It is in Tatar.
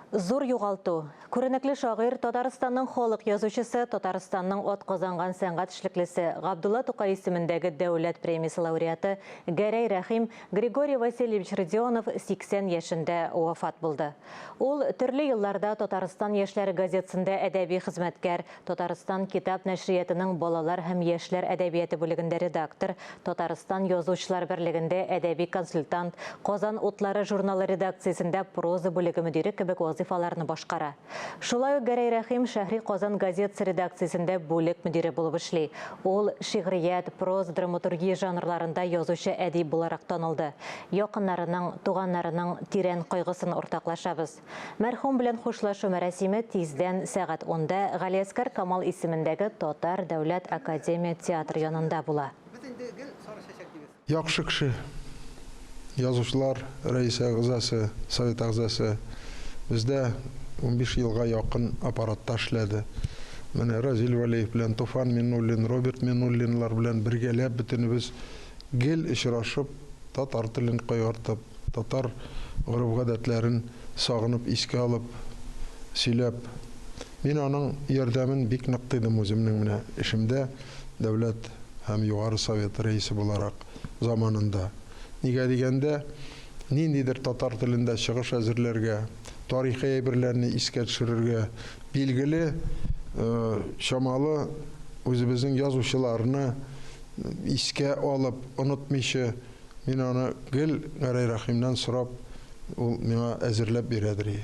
Зур юғалту. Күренеклі шағыр Татарстанның халық язучысы, Татарстанның от қозанған сәнғат ішіліклісі Ғабдулла Тукай исеміндегі дәулет премиясы лауреаты Гәрәй Рахим Григорий Васильевич Родионов 80 яшында уафат болды. Ол түрлі елларда Татарстан яшьләр газетсінде әдәби хезмәткәр, Татарстан китап нәшриятының балалар һәм яшьләр әдәбияты бүлегендә редактор, Татарстан язучылар берлегендә әдәби консультант, Казан утлары журналы редакциясендә проза бүлеге мөдире кебек вазифаларны башкара. Шулай Гәрәй Рахим Шәһри Казан газетасы редакциясендә бүлек мөдире булып эшли. Ул шигърият, проз, драматургия жанрларында язучы әдип буларак танылды. Якыннарының, туганнарының тирән кайгысын уртаклашабыз. Мәрхүм белән хушлашу мәрәсиме тиздән сәгать 10-да Галиәскәр Камал исемендәге Татар дәүләт академия театры янында була. Яхшы кеше. Язучылар рәисе агзасы, совет агзасы. Бездә 15 елга якын аппаратта эшләде. Менә Разил Валиев белән Туфан Миннуллин, Роберт Миннуллинлар белән бергәләп бөтенебез гел очрашып, татар телен кайгыртып, татар гореф-гадәтләрен сагынып искә алып, сөйләп. Мин аның ярдәмен бик нык тойдым үземнең менә эшемдә дәүләт һәм югары совет рәисе буларак заманында. Нигә дигәндә, ниндидер татар телендә чыгыш әзерләргә, тарихи әйберләрне искә төшерергә, билгеле чамалы үзебезнең язучыларны искә алып, онытмыйча, мин аны гел Гәрәй Рахимнан сорап, ул миңа әзерләп бирәдер.